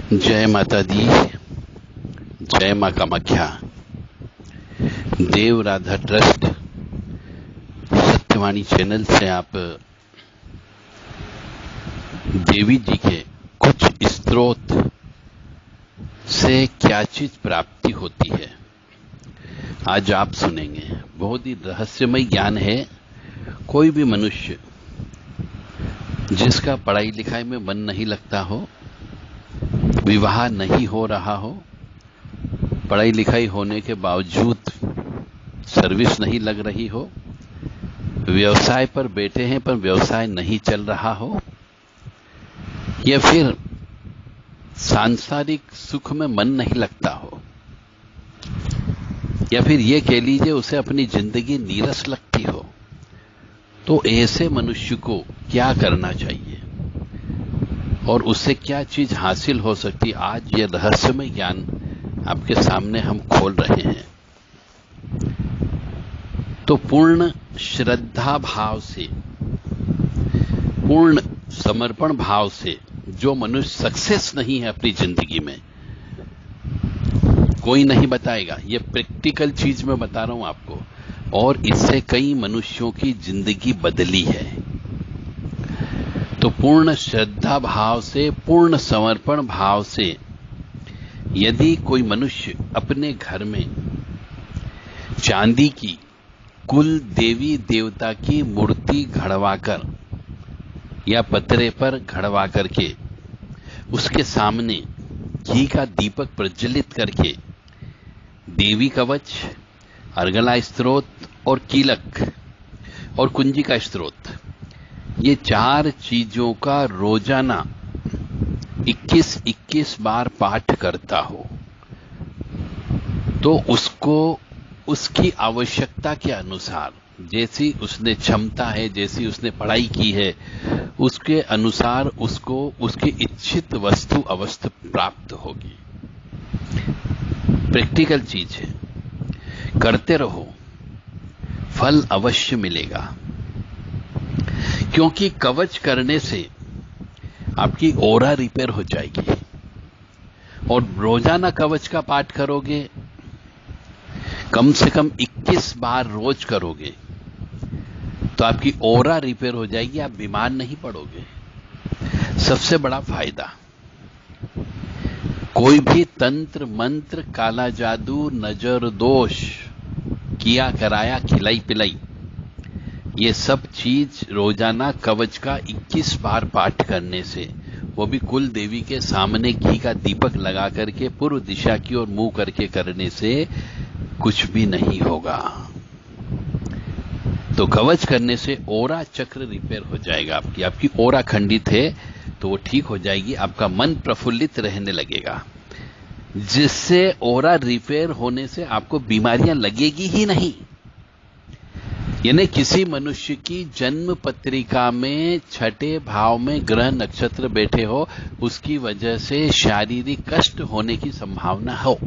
जय माता दी, जय माँ कामाख्या। देव राधा ट्रस्ट सत्यवाणी चैनल से आप देवी जी के कुछ स्तोत्र से क्या चीज प्राप्ति होती है आज आप सुनेंगे। बहुत ही रहस्यमय ज्ञान है। कोई भी मनुष्य जिसका पढ़ाई लिखाई में मन नहीं लगता हो, विवाह नहीं हो रहा हो, पढ़ाई लिखाई होने के बावजूद सर्विस नहीं लग रही हो, व्यवसाय पर बैठे हैं पर व्यवसाय नहीं चल रहा हो, या फिर सांसारिक सुख में मन नहीं लगता हो, या फिर ये कह लीजिए उसे अपनी जिंदगी नीरस लगती हो, तो ऐसे मनुष्य को क्या करना चाहिए और उससे क्या चीज हासिल हो सकती, आज ये रहस्यमय ज्ञान आपके सामने हम खोल रहे हैं। तो पूर्ण श्रद्धा भाव से, पूर्ण समर्पण भाव से जो मनुष्य सक्सेस नहीं है अपनी जिंदगी में, कोई नहीं बताएगा, ये प्रैक्टिकल चीज मैं बता रहा हूं आपको, और इससे कई मनुष्यों की जिंदगी बदली है। तो पूर्ण श्रद्धा भाव से, पूर्ण समर्पण भाव से यदि कोई मनुष्य अपने घर में चांदी की कुल देवी देवता की मूर्ति घड़वाकर या पतरे पर घड़वा करके उसके सामने घी का दीपक प्रज्वलित करके देवी कवच, अर्गला स्तोत्र और कीलक और कुंजिका स्तोत्र, ये चार चीजों का रोजाना 21-21 बार पाठ करता हो, तो उसको उसकी आवश्यकता के अनुसार, जैसी उसने क्षमता है, जैसी उसने पढ़ाई की है, उसके अनुसार उसको उसकी इच्छित वस्तु अवश्य प्राप्त होगी। प्रैक्टिकल चीज है, करते रहो, फल अवश्य मिलेगा। क्योंकि कवच करने से आपकी ओरा रिपेयर हो जाएगी, और रोजाना कवच का पाठ करोगे, कम से कम 21 बार रोज करोगे, तो आपकी ओरा रिपेयर हो जाएगी, आप बीमार नहीं पड़ोगे। सबसे बड़ा फायदा, कोई भी तंत्र मंत्र, काला जादू, नजर दोष, किया कराया, खिलाई पिलाई, ये सब चीज रोजाना कवच का 21 बार पाठ करने से, वो भी कुल देवी के सामने घी का दीपक लगा करके पूर्व दिशा की ओर मुंह करके करने से कुछ भी नहीं होगा। तो कवच करने से ओरा चक्र रिपेयर हो जाएगा, आपकी ओरा खंडित है तो वो ठीक हो जाएगी, आपका मन प्रफुल्लित रहने लगेगा, जिससे ओरा रिपेयर होने से आपको बीमारियां लगेगी ही नहीं। यानी किसी मनुष्य की जन्म पत्रिका में छठे भाव में ग्रह नक्षत्र बैठे हो, उसकी वजह से शारीरिक कष्ट होने की संभावना हो,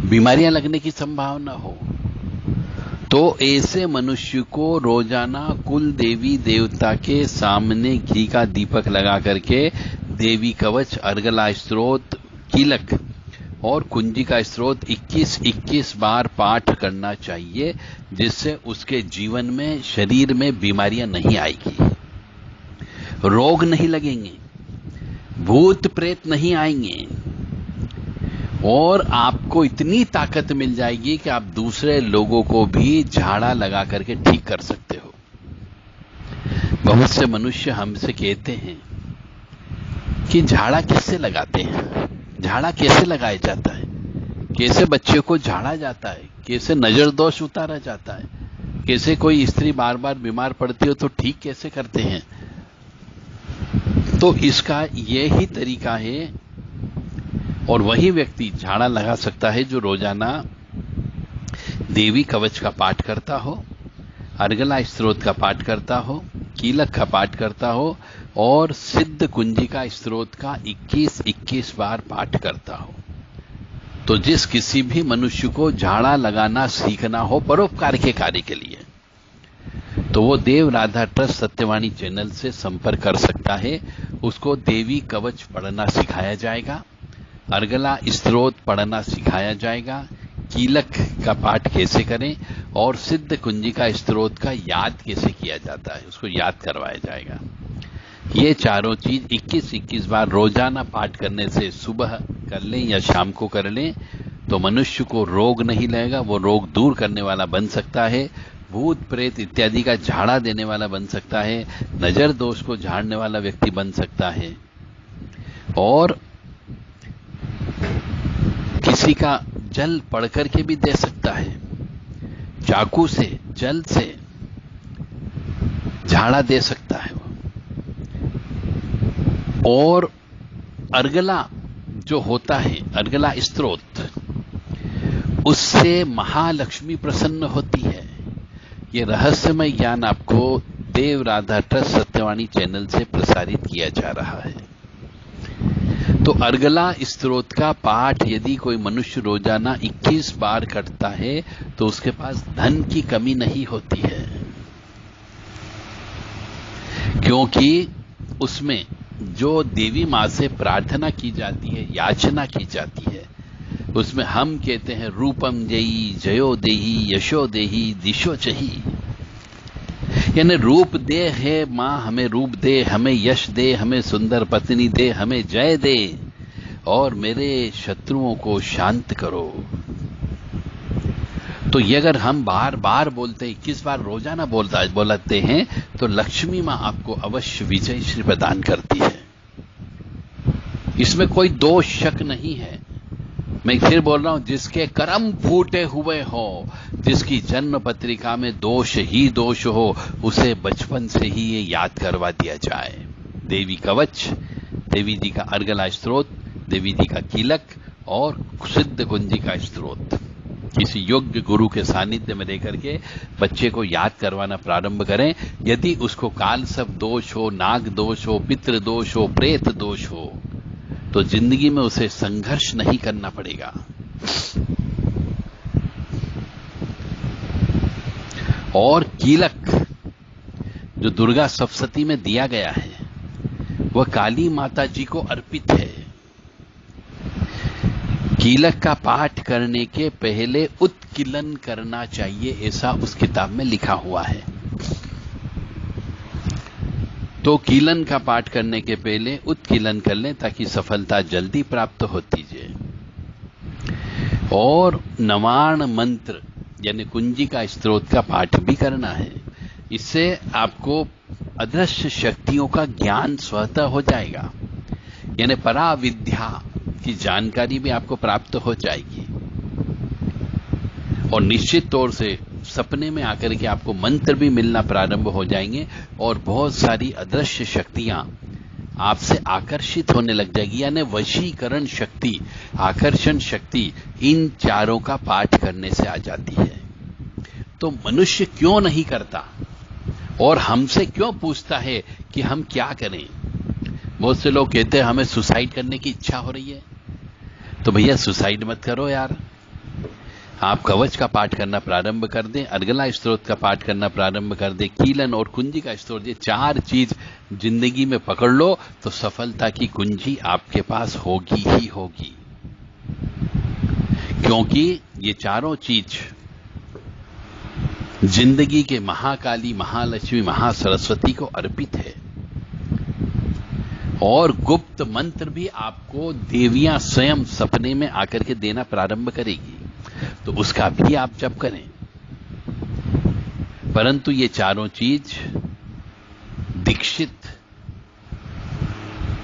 बीमारियां लगने की संभावना हो, तो ऐसे मनुष्य को रोजाना कुल देवी देवता के सामने घी का दीपक लगा करके देवी कवच, अर्गला स्तोत्र, कीलक और कुंजिका स्तोत्र 21-21 बार पाठ करना चाहिए, जिससे उसके जीवन में, शरीर में बीमारियां नहीं आएगी, रोग नहीं लगेंगे, भूत प्रेत नहीं आएंगे, और आपको इतनी ताकत मिल जाएगी कि आप दूसरे लोगों को भी झाड़ा लगा करके ठीक कर सकते हो। बहुत से मनुष्य हमसे कहते हैं कि झाड़ा किससे लगाते हैं, झाड़ा कैसे लगाया जाता है, कैसे बच्चे को झाड़ा जाता है, कैसे नजर दोष उतारा जाता है, कैसे कोई स्त्री बार बार बीमार पड़ती हो तो ठीक कैसे करते हैं। तो इसका यही तरीका है, और वही व्यक्ति झाड़ा लगा सकता है जो रोजाना देवी कवच का पाठ करता हो, अर्गला स्तोत्र का पाठ करता हो, कीलक का पाठ करता हो, और सिद्ध कुंजिका स्तोत्र का 21-21 बार पाठ करता हो। तो जिस किसी भी मनुष्य को झाड़ा लगाना सीखना हो परोपकार के कार्य के लिए, तो वो देव राधा ट्रस्ट सत्यवाणी चैनल से संपर्क कर सकता है, उसको देवी कवच पढ़ना सिखाया जाएगा, अर्गला स्तोत्र पढ़ना सिखाया जाएगा, कीलक का पाठ कैसे करें और सिद्ध कुंजिका स्तोत्र का याद कैसे किया जाता है उसको याद करवाया जाएगा। ये चारों चीज 21-21 बार रोजाना पाठ करने से सुबह कर लें या शाम को कर लें तो मनुष्य को रोग नहीं लगेगा, वो रोग दूर करने वाला बन सकता है, भूत प्रेत इत्यादि का झाड़ा देने वाला बन सकता है, नजर दोष को झाड़ने वाला व्यक्ति बन सकता है, और किसी का जल पढ़ करके भी दे सकता है, चाकू से जल से झाड़ा दे सकता है और अर्गला जो होता है, अर्गला स्तोत्र, उससे महालक्ष्मी प्रसन्न होती है। ये रहस्यमय ज्ञान आपको देव राधा ट्रस्ट सत्यवाणी चैनल से प्रसारित किया जा रहा है। तो अर्गला स्तोत्र का पाठ यदि कोई मनुष्य रोजाना 21 बार करता है तो उसके पास धन की कमी नहीं होती है, क्योंकि उसमें जो देवी मां से प्रार्थना की जाती है, याचना की जाती है, उसमें हम कहते हैं रूपम जयी जयो देही यशो देही दिशो चही, यानी रूप दे है मां, हमें रूप दे, हमें यश दे, हमें सुंदर पत्नी दे, हमें जय दे और मेरे शत्रुओं को शांत करो। तो ये अगर हम बार बार बोलते 21 बार रोजाना बोलते हैं तो लक्ष्मी मां आपको अवश्य विजय श्री प्रदान करती है। इसमें कोई दोष शक नहीं है। मैं फिर बोल रहा हूं, जिसके कर्म फूटे हुए हो, जिसकी जन्म पत्रिका में दोष ही दोष हो, उसे बचपन से ही ये याद करवा दिया जाए। देवी कवच, देवी जी का अर्गला स्तोत्र, देवी जी का कीलक और सिद्ध कुंजिका स्तोत्र किसी योग्य गुरु के सानिध्य में लेकर के बच्चे को याद करवाना प्रारंभ करें। यदि उसको काल सब दोष हो, नाग दोष हो, पितृ दोष हो, प्रेत दोष हो, तो जिंदगी में उसे संघर्ष नहीं करना पड़ेगा। और कीलक जो दुर्गा सप्तशती में दिया गया है वह काली माता जी को अर्पित है। कीलक का पाठ करने के पहले उत्कीलन करना चाहिए, ऐसा उस किताब में लिखा हुआ है। तो कीलन का पाठ करने के पहले उत्कीलन कर लें ताकि सफलता जल्दी प्राप्त होती जाए। और नवाण मंत्र यानी कुंजिका स्तोत्र का पाठ भी करना है। इससे आपको अदृश्य शक्तियों का ज्ञान स्वतः हो जाएगा, यानी पराविद्या की जानकारी भी आपको प्राप्त हो जाएगी। और निश्चित तौर से सपने में आकर के आपको मंत्र भी मिलना प्रारंभ हो जाएंगे और बहुत सारी अदृश्य शक्तियां आपसे आकर्षित होने लग जाएगी, यानी वशीकरण शक्ति, आकर्षण शक्ति इन चारों का पाठ करने से आ जाती है। तो मनुष्य क्यों नहीं करता और हमसे क्यों पूछता है कि हम क्या करें? बहुत से लोग कहते हैं हमें सुसाइड करने की इच्छा हो रही है। तो भैया सुसाइड मत करो यार, आप कवच का पाठ करना प्रारंभ कर दें, अर्गला स्तोत्र का पाठ करना प्रारंभ कर दें, कीलन और कुंजी का स्तोत्र, ये चार चीज जिंदगी में पकड़ लो तो सफलता की कुंजी आपके पास होगी ही होगी। क्योंकि ये चारों चीज जिंदगी के महाकाली, महालक्ष्मी, महासरस्वती को अर्पित है। और गुप्त मंत्र भी आपको देवियां स्वयं सपने में आकर के देना प्रारंभ करेगी, तो उसका भी आप जप करें। परंतु ये चारों चीज दीक्षित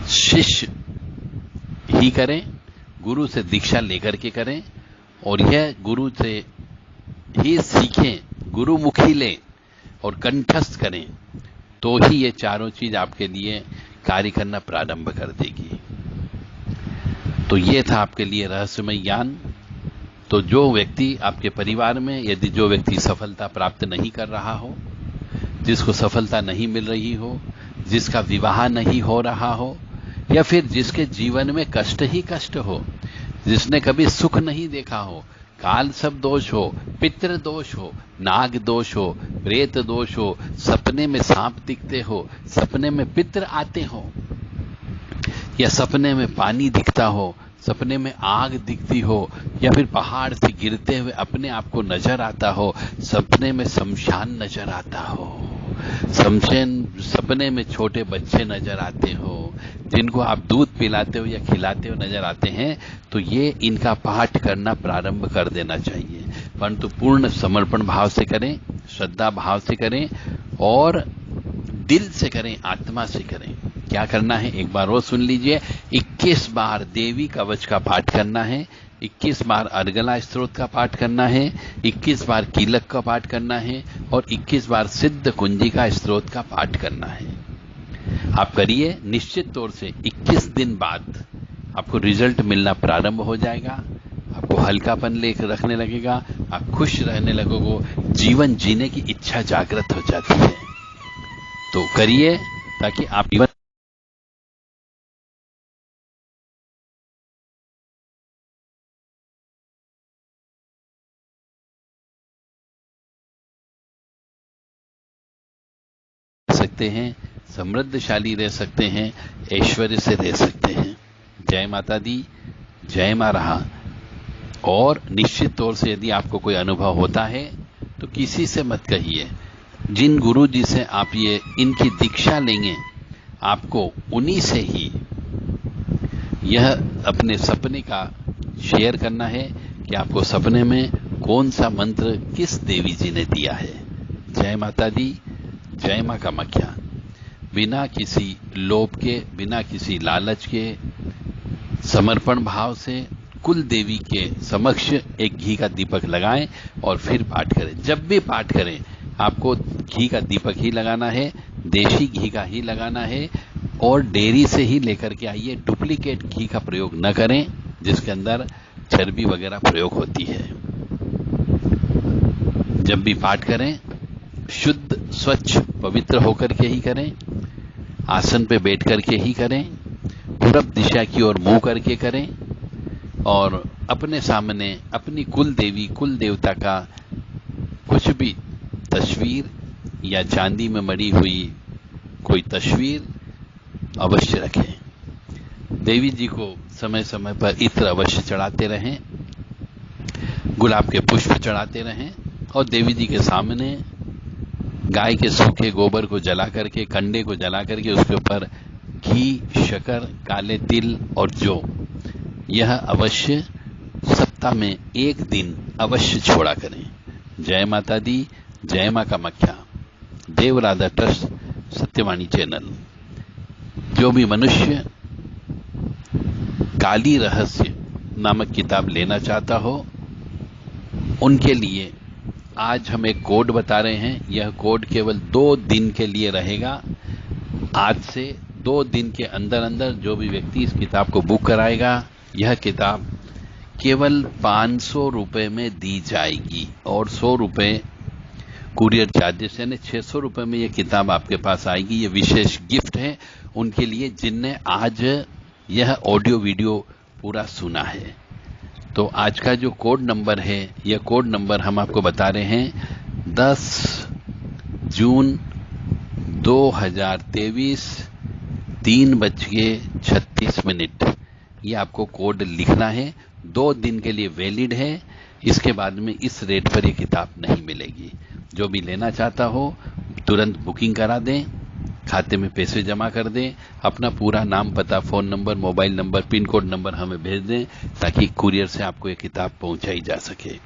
शिष्य ही करें, गुरु से दीक्षा लेकर के करें और यह गुरु से ही सीखें, गुरुमुखी लें और कंठस्थ करें, तो ही ये चारों चीज आपके लिए कार्य करना प्रारंभ कर देगी। तो ये था आपके लिए रहस्यमय ज्ञान। तो जो व्यक्ति आपके परिवार में, यदि जो व्यक्ति सफलता प्राप्त नहीं कर रहा हो, जिसको सफलता नहीं मिल रही हो, जिसका विवाह नहीं हो रहा हो, या फिर जिसके जीवन में कष्ट ही कष्ट हो, जिसने कभी सुख नहीं देखा हो, काल सब दोष हो, पितृ दोष हो, नाग दोष हो, प्रेत दोष हो, सपने में सांप दिखते हो, सपने में पितृ आते हो, या सपने में पानी दिखता हो, सपने में आग दिखती हो, या फिर पहाड़ से गिरते हुए अपने आप को नजर आता हो, सपने में शमशान नजर आता हो, सपने में छोटे बच्चे नजर आते हो जिनको आप दूध पिलाते हो या खिलाते हो नजर आते हैं, तो ये इनका पाठ करना प्रारंभ कर देना चाहिए। परंतु पूर्ण समर्पण भाव से करें, श्रद्धा भाव से करें और दिल से करें, आत्मा से करें। क्या करना है एक बार वो सुन लीजिए। 21 बार देवी कवच का पाठ करना है, 21 बार अर्गला स्तोत्र का पाठ करना है, 21 बार कीलक का पाठ करना है और 21 बार सिद्ध कुंजिका स्तोत्र का पाठ करना है। आप करिए, निश्चित तौर से 21 दिन बाद आपको रिजल्ट मिलना प्रारंभ हो जाएगा। आपको हल्कापन लेकर रखने लगेगा, आप खुश रहने लगोगे, जीवन जीने की इच्छा जागृत हो जाती है। तो करिए ताकि आप जीवन सकते हैं, समृद्धशाली रह सकते हैं, ऐश्वर्य से रह सकते हैं। जय माता दी, जय मां रहा। और निश्चित तौर से यदि आपको कोई अनुभव होता है तो किसी से मत कहिए। जिन गुरु जी से आप ये इनकी दीक्षा लेंगे, आपको उन्हीं से ही यह अपने सपने का शेयर करना है कि आपको सपने में कौन सा मंत्र किस देवी जी ने दिया है। जय माता दी, जय मां कामाख्या। बिना किसी लोभ के, बिना किसी लालच के, समर्पण भाव से कुल देवी के समक्ष एक घी का दीपक लगाएं और फिर पाठ करें। जब भी पाठ करें आपको घी का दीपक ही लगाना है, देशी घी का ही लगाना है और डेयरी से ही लेकर के आइए। डुप्लीकेट घी का प्रयोग न करें जिसके अंदर चर्बी वगैरह प्रयोग होती है। जब भी पाठ करें शुद्ध, स्वच्छ, पवित्र होकर के ही करें, आसन पे बैठ करके ही करें, पूरब दिशा की ओर मुंह करके करें और अपने सामने अपनी कुल देवी, कुल देवता का कुछ भी तस्वीर या चांदी में मड़ी हुई कोई तस्वीर अवश्य रखें। देवी जी को समय समय पर इत्र अवश्य चढ़ाते रहें, गुलाब के पुष्प चढ़ाते रहें और देवी जी के सामने गाय के सूखे गोबर को जला करके, कंडे को जला करके उसके ऊपर घी, शक्कर, काले तिल और जौ, यह अवश्य सप्ताह में एक दिन अवश्य छोड़ा करें। जय माता दी, जय मां कामाख्या। देव राधा ट्रस्ट, सत्यवाणी चैनल। जो भी मनुष्य काली रहस्य नामक किताब लेना चाहता हो उनके लिए आज हम एक कोड बता रहे हैं। यह कोड केवल 2 दिन के लिए रहेगा। आज से 2 दिन के अंदर अंदर जो भी व्यक्ति इस किताब को बुक कराएगा, यह किताब केवल 500 रुपए में दी जाएगी और 100 रुपए कुरियर चार्जेस, यानी 600 रुपए में यह किताब आपके पास आएगी। यह विशेष गिफ्ट है उनके लिए जिनने आज यह ऑडियो वीडियो पूरा सुना है। तो आज का जो कोड नंबर है, यह कोड नंबर हम आपको बता रहे हैं 10 जून 2023 3:36। ये आपको कोड लिखना है। 2 दिन के लिए वैलिड है। इसके बाद में इस रेट पर ये किताब नहीं मिलेगी। जो भी लेना चाहता हो तुरंत बुकिंग करा दें, खाते में पैसे जमा कर दें, अपना पूरा नाम, पता, phone number, mobile number, pin code number हमें भेज दें ताकि कुरियर से आपको ये किताब पहुंचाई जा सके।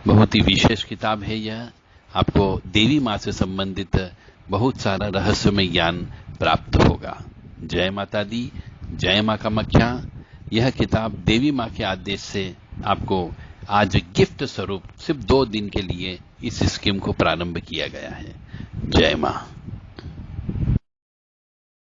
बहुत ही विशेष किताब है यह। आपको देवी माँ से संबंधित बहुत सारा रहस्यमय ज्ञान प्राप्त होगा। जय माता दी, जय मां कामाख्या। यह किताब देवी माँ के आदेश से आपको आज गिफ्ट स्वरूप सिर्फ 2 दिन के लिए इस स्कीम को प्रारंभ किया गया है। जय मां।